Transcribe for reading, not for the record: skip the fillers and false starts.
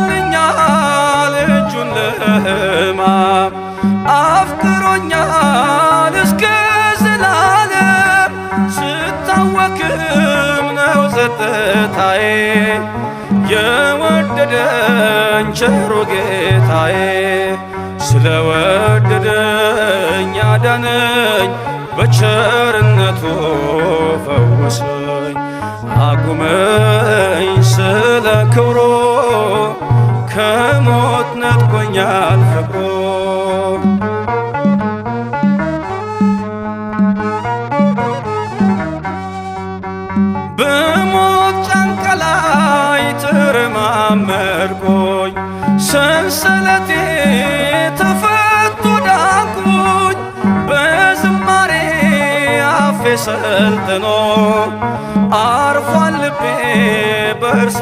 ዘርግቶልኛል እጁን ለሕማም አፍቅሮኛል እስከ ዘላለም ስታወክም ነው ጸጥታዬ የወደደኝ ቸሩ ጌታዬ ስለወደደኝ አዳነኝ በቸርነቱ ፈወሰኝ አቁመኝ ስለ ክብሮ ከሞት ነጥቆኛል ፍቅሮ በሞት ጫንቃ ላይ ተረማመድኩኝ ሰንሰለቴ ተፈቶ ዳንኩኝ በዝማሬ አፌ ሰልጥኖ አርፏል ልቤ በእርሱ